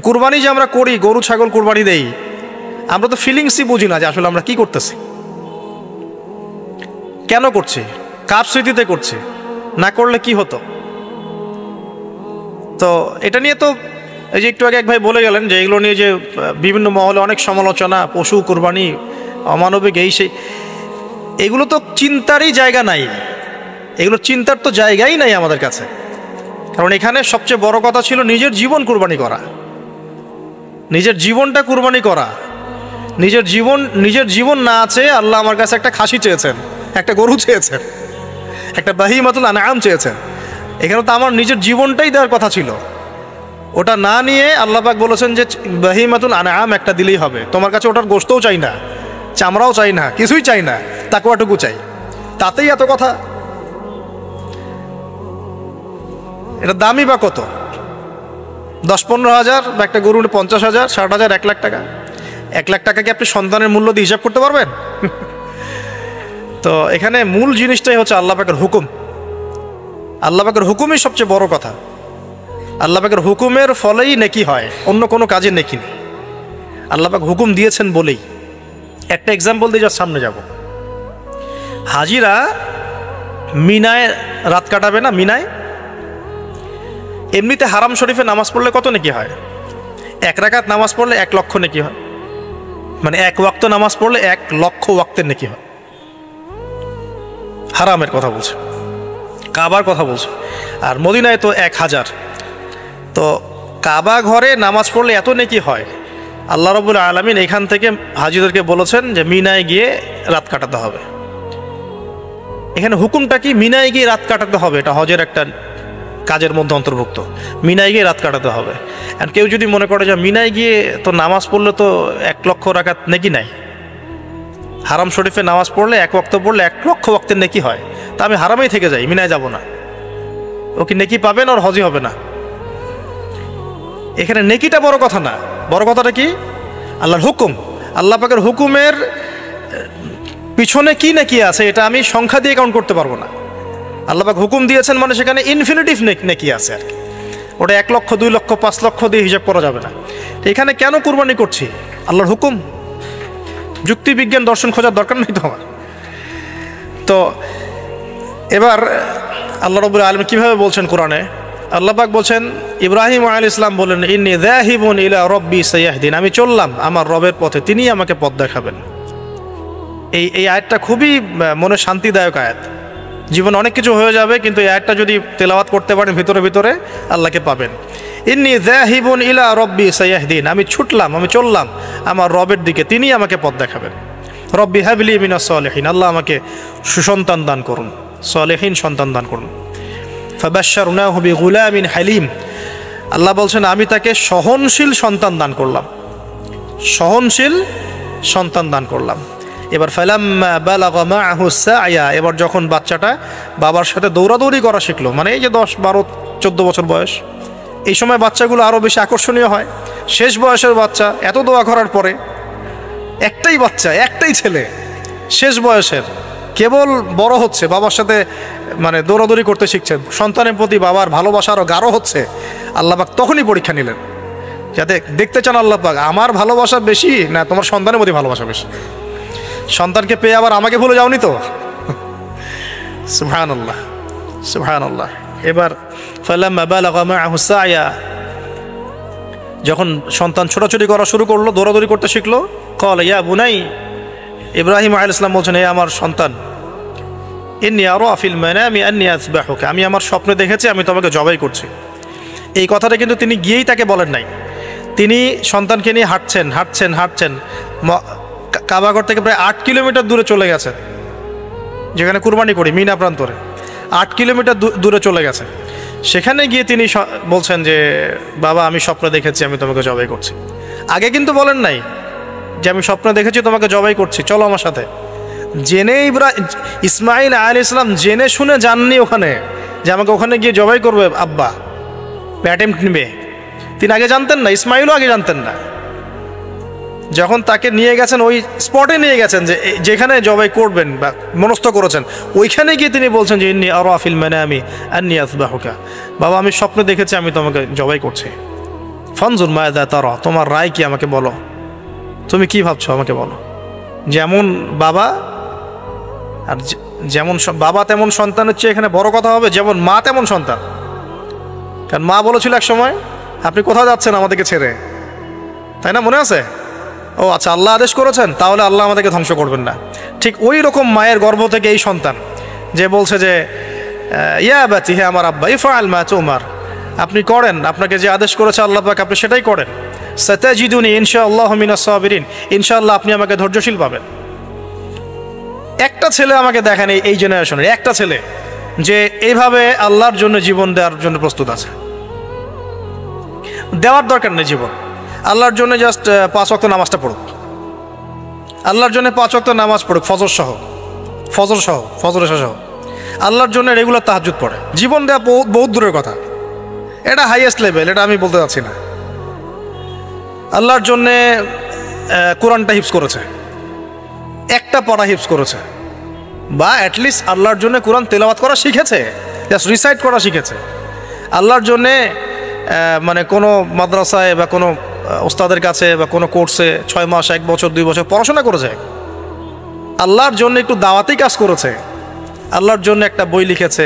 কুরবানি যে আমরা করি, গরু ছাগল কুরবানি দেই, আমরা তো ফিলিংসই বুঝি না যে আসলে আমরা কি করতেছি, কেন করছি, কার স্মৃতিতে করছি, না করলে কি হতো। তো এটা নিয়ে তো এই যে একটু আগে এক ভাই বলে গেলেন যে এগুলো নিয়ে যে বিভিন্ন মহলে অনেক সমালোচনা, পশু কুরবানি, অমানবিক, এই সেই, এগুলো তো চিন্তারই জায়গা নাই, এগুলো চিন্তার তো জায়গাই নাই আমাদের কাছে। কারণ এখানে সবচেয়ে বড় কথা ছিল নিজের জীবন কুরবানি করা, নিজের জীবনটা কুরবানি করা। নিজের জীবন না আছে, আল্লাহ আমার কাছে একটা খাসি চেয়েছেন, একটা গরু চেয়েছেন, একটা বাহিমাতুল আনআম চেয়েছেন। এখানে তো আমার নিজের জীবনটাই দেওয়ার কথা ছিল। ওটা না নিয়ে আল্লাহ পাক বলেছেন যে বাহিমাতুল আনআম একটা দিলেই হবে। তোমার কাছে ওটার গোশতও চাই না, চামড়াও চাই না, কিছুই চাই না, তাকওয়াটুকু চাই। তাতেই এত কথা। এটা দামি বা কত? 10-15 হাজার, বা একটা গরু 50,000, 60,000, 1 লাখ টাকা। 1 লাখ টাকাকে আপনি সন্তানের মূল্য দিয়ে হিসাব করতে পারবেন? তো এখানে মূল জিনিসটাই হচ্ছে আল্লাহ পাকের হুকুম। আল্লাহ পাকের হুকুমই সবচেয়ে বড় কথা। আল্লাহ পাকের হুকুমের ফলেই নেকি হয়, অন্য কোনো কাজে নেকি নেই। আল্লাহ পাক হুকুম দিয়েছেন বলেই। একটা এক্সাম্পল দিয়ে যার সামনে যাব। হাজিরা মিনায় রাত কাটাবে না, মিনায় এমনিতে হারাম শরীফে নামাজ পড়লে কত নেকি হয়? 1 রাকাত নামাজ পড়লে 1 লক্ষ নেকি হয়। মানে 1 ওয়াক্ত নামাজ পড়লে 1 লক্ষ ওয়াক্তের নেকি হয়। হারামের কথা বলছে, কাবার কথা বলছে। আর মদিনায় তো 1000। তো কাবা ঘরে নামাজ পড়লে এত নেকি হয়। আল্লাহ রাব্বুল আলামিন এখান থেকে হাজিদেরকে বলেছেন যে মিনায় গিয়ে রাত কাটাতে হবে। এখানে হুকুমটা কি? মিনায় গিয়ে রাত কাটাতে হবে, এটা হজের একটা কাজের মধ্যে অন্তর্ভুক্ত। মিনায় গিয়ে রাত কাটাতে হবে। আর কেউ যদি মনে করে যে মিনায় গিয়ে তো নামাজ পড়লে তো 1 লক্ষ রাকাত নেকি নাই, হারাম শরীফে নামাজ পড়লে 1 ওয়াক্ত পড়লে 1 লক্ষ ওয়াক্তের নেকি হয়, তা আমি হারামেই থেকে যাই, মিনায় যাব না, ও কি নেকি পাবেন? ওর হজই হবে না। এখানে নেকিটা বড় কথা না, বড় কথাটা কি? আল্লাহর হুকুম। আল্লাহ পাকের হুকুমের পিছনে কি নেকি আছে এটা আমি সংখ্যা দিয়ে কাউন্ট করতে পারবো না। আল্লাহ পাক হুকুম দিয়েছেন মানে সেখানে ইনফিনিটিভ নেকি আছে আর কি। ওটা 1 লক্ষ, 2 লক্ষ, 5 লক্ষ দিয়ে হিসাব করা যাবে না। এখানে কেন কুরবানি করছি? আল্লাহর হুকুম। যুক্তি বিজ্ঞান দর্শন খোঁজার দরকার নেই তো আমার। তো এবার আল্লাহ রাব্বুল আলামিন কিভাবে বলছেন কোরআনে? আল্লাহ পাক বলছেন, ইব্রাহিম আলাইহিস সালাম বলেন, ইন্নী যাহিবুন ইলা রাব্বি সায়াহদিন, আমি চললাম আমার রবের পথে, তিনিই আমাকে পথ দেখাবেন। এই আয়াতটা খুবই মনে শান্তিদায়ক আয়াত। জীবনে অনেক কিছু হয়ে যাবে, কিন্তু এই আয়াতটা যদি তেলাওয়াত করতে পারেন ভিতরে ভিতরে আল্লাহকে পাবেন। ইন্নী যাহিবুন ইলা রাব্বি সায়াহদিন, আমি ছুটলাম, আমি চললাম আমার রবের দিকে, তিনিই আমাকে পথ দেখাবেন। রব্বি হাবলি মিনাস সালিহিন, আল্লাহ আমাকে সুসন্তান দান করুন, সালেহিন সন্তান দান করুন। ফাবাশশারনাহু বিগুলামিন হালিম, আল্লাহ বলছেন আমি তাকে সহনশীল সন্তান দান করলাম, সহনশীল সন্তান দান করলাম। এবার ফালাম্মা বালাগা মাআহু সা'য়া, এবার যখন বাচ্চাটা বাবার সাথে দৌড়াদৌড়ি করা শিখলো, মানে এই যে 10, 12, 14 বছর বয়স, এই সময় বাচ্চাগুলো আরও বেশি আকর্ষণীয় হয়। শেষ বয়সের বাচ্চা, এত দোয়া করার পরে একটাই বাচ্চা, একটাই ছেলে, শেষ বয়সের, কেবল বড় হচ্ছে, বাবার সাথে মানে দৌড়াদৌড়ি করতে শিখছে, সন্তানের প্রতি বাবার ভালোবাসা আরও গাঢ় হচ্ছে। আল্লাহ পাক তখনই পরীক্ষা নিলেন, যাতে দেখতে চান আল্লাহ পাক আমার ভালোবাসা বেশি না তোমার সন্তানের প্রতি ভালোবাসা বেশি। সন্তানকে পেয়ে আবার আমাকে ভুলে যাওনি তো? সুবহানাল্লাহ, সুবহানাল্লাহ। এবার ফালাম্মা বালাগা মাআহু সা'য়া, যখন সন্তান ছোটাছুটি করা শুরু করলো, দৌড়াদৌড়ি করতে শিখলো, ক্বালা ইয়া বুনাই, ইব্রাহিম আলাইহিস সালাম বলছেন, হে আমার সন্তান, ইন্নী আরা ফিল মানামি আন্নী আযবাহুকা, আমি আমার স্বপ্নে দেখেছি আমি তোমাকে জবাই করছি। এই কথাটা কিন্তু তিনি গিয়েই তাকে বলেন নাই, তিনি সন্তানকে নিয়ে হাঁটছেন হাঁটছেন হাঁটছেন, কাবাগর থেকে প্রায় 8 কিলোমিটার দূরে চলে গেছেন, যেখানে কুরবানি করি মিনা প্রান্তরে 8 কিলোমিটার দূরে চলে গেছেন। সেখানে গিয়ে তিনি বলছেন যে বাবা আমি স্বপ্ন দেখেছি আমি তোমাকে জবাই করছি। আগে কিন্তু বলেন নাই যে আমি স্বপ্ন দেখেছি তোমাকে জবাই করছি, চলো আমার সাথে। জেনে ইসমাইল আলাইহিস সালাম জেনে শুনে যাননি ওখানে যে আমাকে ওখানে গিয়ে জবাই করবে আব্বা, অ্যাটেম্প্ট নেবে। তিনি আগে জানতেন না, ইসমাইলও আগে জানতেন না। যখন তাকে নিয়ে গেছেন ওই স্পটে নিয়ে গেছেন যে যেখানে জবাই করবেন বা মনস্থ করেছেন, ওইখানে গিয়ে তিনি বলছেন যে ইন্নী আরা ফিল মানামি আন্নী আযবাহুকা, বাবা আমি স্বপ্নে দেখেছি আমি তোমাকে জবাই করছি। ফানজুর মাযা তারা, তোমার রায় কি আমাকে বলো, তুমি কি ভাবছো আমাকে বলো। যেমন বাবা আর যেমন বাবা তেমন সন্তানের চেয়ে এখানে বড় কথা হবে, যেমন মা তেমন সন্তান। কারণ মা বলেছিল এক সময়, আপনি কোথাও যাচ্ছেন আমাদেরকে ছেড়ে, তাই না, মনে আছে? ও আচ্ছা, আল্লাহ আদেশ করেছেন, তাহলে আল্লাহ আমাদেরকে ধ্বংস করবেন না। ঠিক ওই রকম মায়ের গর্ভ থেকে এই সন্তান যে বলছে যে ইয়া আবাতি, হে আমার আব্বা, ইফআল মা তুমার, আপনি করেন, আপনাকে যে আদেশ করেছে আল্লাহ পাক আপনি সেটাই করেন। সাতাজিদুনি ইনশাআল্লাহু মিনাস সাবিরিন, ইনশাআল্লাহ আপনি আমাকে ধৈর্যশীল পাবেন। একটা ছেলে আমাকে দেখেন এই জেনারেশনের একটা ছেলে যে এইভাবে আল্লাহর জন্য জীবন দেওয়ার জন্য প্রস্তুত আছে। দেওয়ার দরকার নেই জীবন, আল্লাহর জন্য জাস্ট 5 ওয়াক্ত নামাজটা পড়ুক, আল্লাহর জন্য 5 ওয়াক্ত নামাজ পড়ুক, ফজর সহ আল্লাহর জন্য রেগুলার তাহাজ্জুদ পড়ে। জীবন দেওয়া বহুত দূরের কথা, এটা হাইয়েস্ট লেভেল, এটা আমি বলতে চাচ্ছি না। আল্লাহর জন্যে কোরআনটা হিফজ করেছে, একটা পড়া হিফজ করেছে, বা অ্যাটলিস্ট আল্লাহর জন্য কোরআন তেলাওয়াত করা শিখেছে, জাস্ট রিসাইট করা শিখেছে। আল্লাহর জন্যে মানে কোনো মাদ্রাসায় বা কোনো ওস্তাদের কাছে বা কোনো কোর্সে 6 মাস 1 বছর 2 বছর পড়াশোনা করেছে। আল্লাহর জন্য একটু দাওয়াতি কাজ করেছে, আল্লাহর জন্য একটা বই লিখেছে,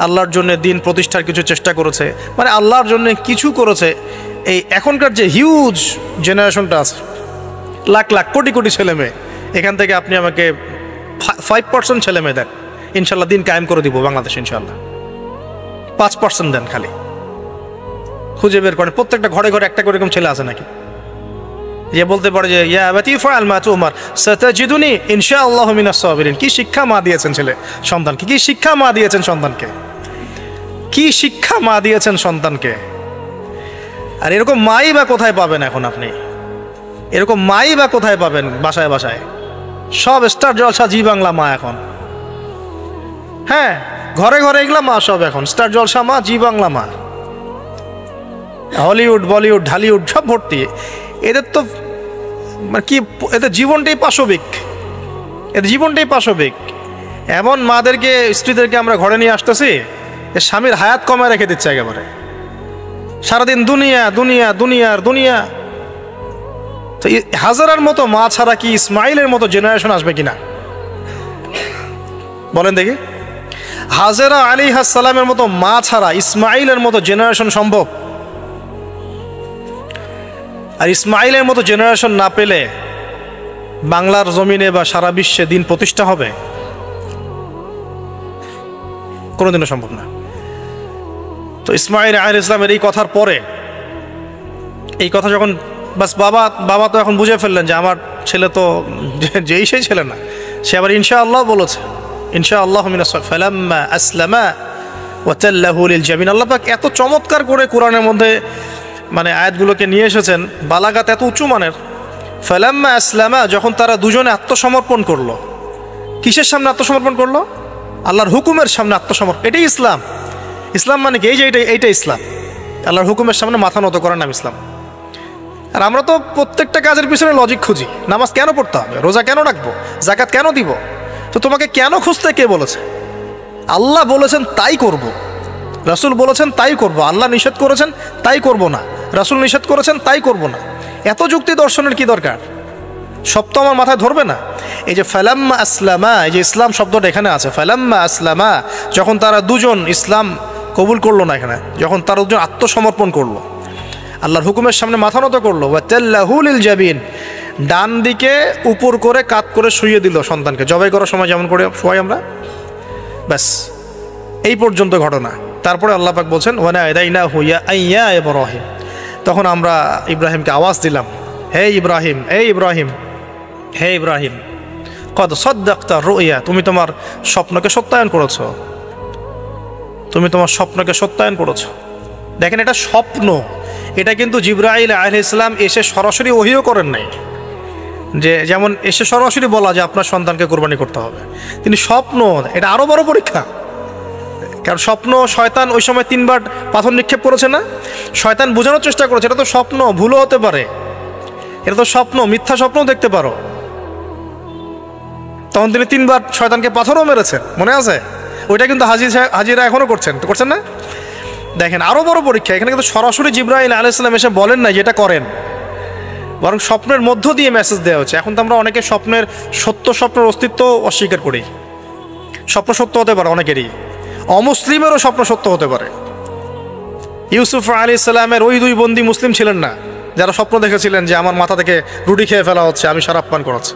আল্লাহর জন্য দিন প্রতিষ্ঠার কিছু চেষ্টা করেছে, মানে আল্লাহর জন্য কিছু করেছে। এই এখনকার যে হিউজ জেনারেশনটা আছে, লাখ লাখ কোটি কোটি ছেলে মেয়ে, এখান থেকে আপনি আমাকে 5% ছেলে মেয়ে দেন, ইনশাল্লাহ দিন কায়েম করে দিব বাংলাদেশ, ইনশাল্লাহ। 5% দেন, খালি খুঁজে বের করেন, প্রত্যেকটা ঘরে ঘরে একটা করে এরকম ছেলে আছে নাকি যে বলতে পারে যে ইয়া আবাতি ইফআল মা তুমার সাতাজিদুনি ইনশাআল্লাহু মিনাস সাবিরিন। কি শিক্ষা মা দিয়েছেন ছেলে সন্তানকে, কি শিক্ষা মা দিয়েছেন সন্তানকে, কি শিক্ষা মা দিয়েছেন সন্তানকে। আর এরকম মাই বা কোথায় পাবেন এখন আপনি, এরকম মাই বা কোথায় পাবেন? বাসায় বাসায় সব স্টার জলসা জি বাংলা মা এখন, হ্যাঁ ঘরে ঘরে এগুলা মা সব এখন, স্টার জলসা মা, জি বাংলা মা, হলিউড বলিউড ঢালিউড সব ভর্তি। এদের তো মানে কি, এদের জীবনটাই পাশবিক, এদের জীবনটাই পাশবিক। এমন মাদেরকে স্ত্রীদেরকে আমরা ঘরে নিয়ে আসতেছি, স্বামীর হায়াত কমায় রেখে দিচ্ছে একেবারে, সারাদিন দুনিয়া দুনিয়া দুনিয়ার দুনিয়া। তো হাজারার মতো মা ছাড়া কি ইসমাইলের মতো জেনারেশন আসবে কিনা বলেন দেখি? হাজেরা আলাইহিস সালামের মতো মা ছাড়া ইসমাইলের মতো জেনারেশন সম্ভব? আর ইসমাইলের মতো জেনারেশন না পেলে বাংলার জমিনে বা সারা বিশ্বে দিন প্রতিষ্ঠা হবে? কোনোদিনও সম্ভব না। তো ইসমাইল আলাইহিস সালামের এই কথার পরে, এই কথা যখন বাস বাবা তো এখন বুঝে ফেললেন যে আমার ছেলে তো যেই সেই ছেলে না, সে আবার ইনশাআল্লাহ বলেছে, ইনশাআল্লাহু মিনাস ফালাম্মা আসলামা ওয়া তাল্লাহু লিল জাবিন। আল্লাহ পাক এত চমৎকার করে কোরআনের মধ্যে মানে আয়াতগুলোকে নিয়ে এসেছেন, বালাগাত এত উঁচু মানের। ফালাম্মা আসলামা, যখন তারা দুজনে আত্মসমর্পণ করলো। কিসের সামনে আত্মসমর্পণ করলো? আল্লাহর হুকুমের সামনে আত্মসমর্পণ। এটাই ইসলাম। ইসলাম মানে কি? এই যে এইটা ইসলাম, আল্লাহর হুকুমের সামনে মাথা নত করার নাম ইসলাম। আর আমরা তো প্রত্যেকটা কাজের পিছনে লজিক খুঁজি। নামাজ কেন পড়তে হবে, রোজা কেন রাখবো, জাকাত কেন দিব? তো তোমাকে কেন খুঁজতে কে বলেছে? আল্লাহ বলেছেন তাই করব, রাসূল বলেছেন তাই করব। আল্লাহ নিষেধ করেছেন তাই করব না, রাসূল নিষেধ করেছেন তাই করব না। এত যুক্তি দর্শনের কি দরকার? সব তো আমার মাথায় ধরবে না। এই যে ফালাম্মা আসলামা, এই যে ইসলাম শব্দটা এখানে আছে, ফালাম্মা আসলামা, যখন তারা দুজন ইসলাম কবুল করলো না, এখানে যখন তারা দুজন আত্মসমর্পণ করলো, আল্লাহর হুকুমের সামনে মাথা নত করলো, ওয়া তাল্লাহু লিল জাবিন, ডান দিকে উপর করে কাত করে শুইয়ে দিল সন্তানকে, জবাই করার সময় যেমন করে শোয়াই আমরা, ব্যাস এই পর্যন্ত ঘটনা। তারপরে আল্লাহ পাক বলছেন ওয়া নাদাইনাহু ইয়া ইব্রাহিম, তখন আমরা ইব্রাহিমকে আওয়াজ দিলাম, হে ইব্রাহিম, হে ইব্রাহিম, হে ইব্রাহিম, কদ সাদ্দাকতা রুইয়া, তুমি তোমার স্বপ্নকে সত্যায়ন করেছো, তুমি তোমার স্বপ্নকে সত্যায়ন করেছো। দেখেন, এটা স্বপ্ন, এটা কিন্তু জিবরাইল আলাইহিস সালাম এসে সরাসরি ওহিও করেন নাই, যে যেমন এসে সরাসরি বলা যে আপনার সন্তানকে কোরবানি করতে হবে। তিনি স্বপ্ন, এটা আরো বড় পরীক্ষা। কারণ স্বপ্ন, শয়তান ওই সময় 3 বার পাথর নিক্ষেপ করেছে না, শয়তান বোঝানোর চেষ্টা করেছে এটা তো স্বপ্ন, ভুলও হতে পারে, এটা তো স্বপ্ন, মিথ্যা স্বপ্নও দেখতে পারো। তখন তিনি 3 বার শয়তানকে পাথরও মেরেছেন, মনে আছে? ওইটা কিন্তু হাজিরা এখনো করছেন না? দেখেন আরও বড় পরীক্ষা, এখানে কিন্তু সরাসরি জিবরাইল আলাইহিস সালাম এসে বলেন না যেটা করেন, বরং স্বপ্নের মধ্য দিয়ে মেসেজ দেওয়া হচ্ছে। এখন তো আমরা অনেকে স্বপ্নের স্বপ্নের অস্তিত্ব অস্বীকার করি। স্বপ্ন সত্য হতে পারে অনেকেরই, অমুসলিমেরও স্বপ্ন সত্য হতে পারে। ইউসুফ আলাইহিস সালামের ওই 2 বন্দী মুসলিম ছিলেন না যারা স্বপ্ন দেখেছিলেন যে আমার মাথা থেকে রুটি খেয়ে ফেলা হচ্ছে, আমি শরাব পান করাচ্ছি,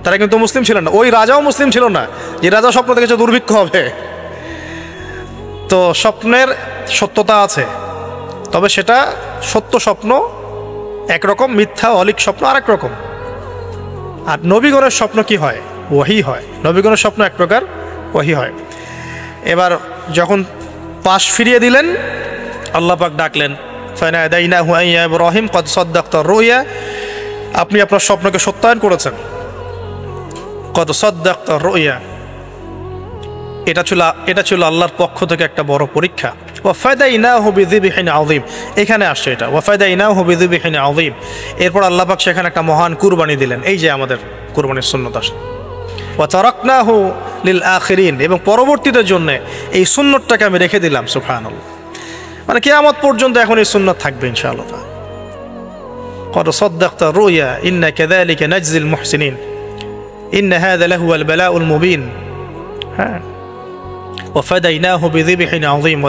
তারা কিন্তু মুসলিম ছিলেন না। ওই রাজাও মুসলিম ছিল না যে রাজা স্বপ্ন দেখেছে দুর্ভিক্ষ হবে। তো স্বপ্নের সত্যতা আছে, তবে সেটা সত্য স্বপ্ন একরকম, মিথ্যা অলিক স্বপ্ন আরেক রকম। আর নবীগণের স্বপ্ন কি হয়? ওহী হয়। নবীগণের স্বপ্ন এক প্রকার, ওহী হয়। এবার যখন পাশ ফিরিয়ে দিলেন, আল্লাহ পাক ডাকলেন, ফানাদাইনাহু ইয়া ইব্রাহিম ক্বাদ সাদ্দাকতা রুয়া, আপনি আপনার স্বপ্নকে সত্যায়ন করেছেন। ক্বাদ সাদ্দাকতা রুয়া, এটা ছিল আল্লাহর পক্ষ থেকে একটা বড় পরীক্ষা। ওয়া ফাদাইনাহু বিযিবহিন আযীম, এখানে আসছে এটা, ওয়া ফাদাইনাহু বিযিবহিন আযীম। এরপর আল্লাহ পাক সেখানে একটা মহান কুরবানি দিলেন, এই যে আমাদের কুরবানির সুন্নত আসে। ওয়া তারাকনাহু লিল আখিরিন, এবং পরবর্তীদের জন্য এই সুন্নতটাকে আমি রেখে দিলাম। সুবহানাল্লাহ, মানে কিয়ামত পর্যন্ত এখন এই সুন্নত থাকবে ইনশাআল্লাহ। ক্বাদ সাদ্দাকতা রুয়া ইন্না কাযালিকা নাজজিল মুহসিনিন ইন্না হাযা লাহুয়াল বালাউল মুবিন। হ্যাঁ, وفديناه بذبح عظيم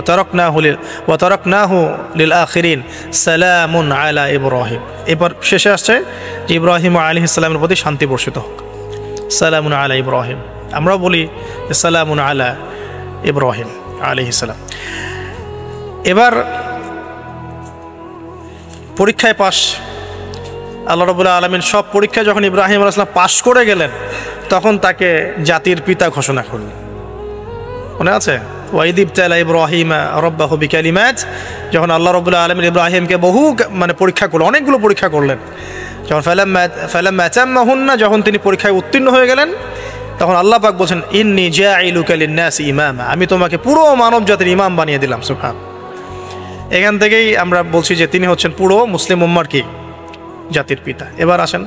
وتركناه للآخرين سلام على إبراهيم। এবার শেষে আসছে যে ইব্রাহিম আলাইহিস সালামের প্রতি শান্তি বর্ষিত হোক, সালামুন আলা ইব্রাহিম। আমরা বলি সালামুন আলা ইব্রাহিম আলাইহিস সালাম। এবার পরীক্ষায় পাশ, আল্লাহ রাব্বুল আলামিন সব পরীক্ষায় যখন ইব্রাহিম আলাইহিস সালাম পাশ করে গেলেন, তখন তাকে জাতির পিতা ঘোষণা করলেন। মনে আছে? ওয়াইদ ইবতালা ইব্রাহিমা রাব্বাহু বিকালিমাত, যখন আল্লাহ রাব্বুল আলামিন ইব্রাহিমকে বহু পরীক্ষা করলেন, অনেকগুলো পরীক্ষা করলেন। যখন ফালাম্মা আতাম্মাহুন্না, যখন তিনি পরীক্ষায় উত্তীর্ণ হয়ে গেলেন, তখন আল্লাহ পাক বলছেন, ইন্নী জাইলুকা লিন-নাসি ইমামা, আমি তোমাকে পুরো মানব জাতির ইমাম বানিয়ে দিলাম। সুবহান। এখান থেকেই আমরা বলছি যে তিনি হচ্ছেন পুরো মুসলিম উম্মার কি জাতির পিতা। এবার আসেন,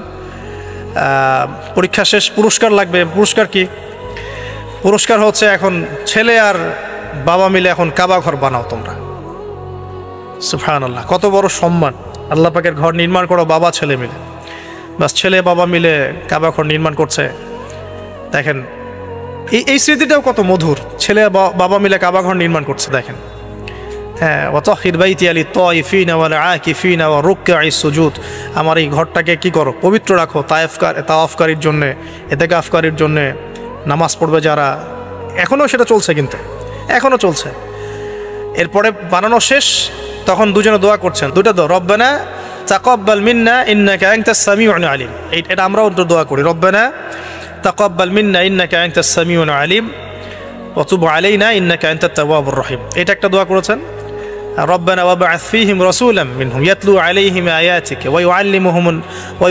পরীক্ষা শেষ, পুরস্কার লাগবে। পুরস্কার কি? পুরস্কার হচ্ছে এখন ছেলে আর বাবা মিলে এখন কাবা ঘর বানাও তোমরা। সুবহানাল্লাহ, কত বড় সম্মান! আল্লাহ পাকের ঘর নির্মাণ করো বাবা ছেলে মিলে, বাস ছেলে বাবা মিলে কাবা ঘর নির্মাণ করছে। দেখেন এই স্মৃতিটাও কত মধুর, ছেলে বাবা মিলে কাবা ঘর নির্মাণ করছে। দেখেন, হ্যাঁ, ওয়াতাহির বাইতি লিত-তাইফিনা ওয়াল আকিফিনা ওয়া রুকআইস সুজুদ, আমার এই ঘরটাকে কি করো? পবিত্র রাখো তাওয়াফকারীর জন্য, ইতিকাফকারীর জন্য, নামাজ পড়বে যারা। এখনও সেটা চলছে, কিন্তু এখনও চলছে। এরপরে বানানো শেষ, তখন দুজনে দোয়া করছেন, দুটো দোয়া, রব্বানা তাকাব্বাল মিন্না ইন্নাকা আনতাস সামিউল আলিম। এটা আমরাও দোয়া করি, রব্বানা তাকাব্বাল মিন্না ইন্নাকা আনতাস সামিউল আলিম ওয়া তুব আলাইনা ইন্নাকা আনতাত তাওয়াবুর রহিম। এটা একটা দোয়া করেছেন। রব্বানা ওয়াবআথ ফীহিম রাসূলাম মিনহুম ইয়াতলু আলাইহিম আয়াতিকা ওয়া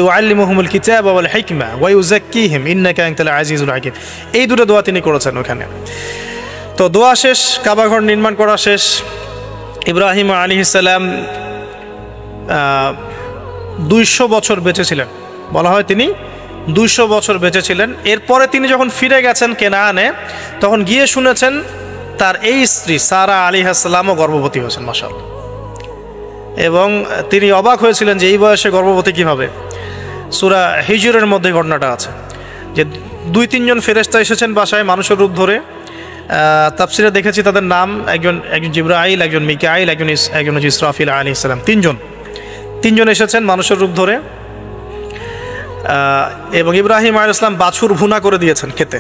ইউআল্লিমুহুমুল কিতাবা ওয়াল হিকমা ওয়া ইউযাক্কিহিম ইন্নাকা আনতাল আজিজুল হাকীম। এই দুটো দোয়া তিনি করেছেন ওখানে। তো দোয়া শেষ, কাবা ঘর নির্মাণ করা শেষ। ইব্রাহিম আলাইহিস সালাম 200 বছর বেঁচে ছিলেন, বলা হয় তিনি 200 বছর বেঁচে ছিলেন। এরপরে তিনি যখন ফিরে গেছেন কেনানে, তখন গিয়ে শুনেছেন তার এই স্ত্রী সারা আলাইহিস সালামও গর্ভবতী হয়েছেন, মাশাআল্লাহ। এবং তিনি অবাক হয়েছিলেন যে এই বয়সে গর্ভবতী কীভাবে। সূরা হিজরের মধ্যে ঘটনাটা আছে যে 2-3 জন ফেরেশতা এসেছেন বাসায় মানুষের রূপ ধরে। তাফসিরে দেখেছি তাদের নাম, একজন জিবরাইল, একজন মিকাইল, একজন ইসরাফিল আলাইহিস সালাম। তিনজন এসেছেন মানুষের রূপ ধরে। এবং ইব্রাহিম আলাইহিস সালাম বাছুর ভুনা করে দিয়েছেন খেতে।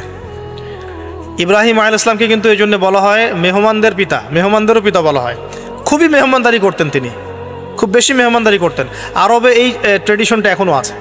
ইব্রাহিম আলাইহিস সালামকে কিন্তু এই জন্য বলা হয় মেহমানদের পিতা, মেহমানদেরও পিতা বলা হয়। খুবই মেহমানদারি করতেন তিনি, খুব বেশি মেহমানদারি করতেন। আরবে এই ট্রেডিশনটা এখনও আছে।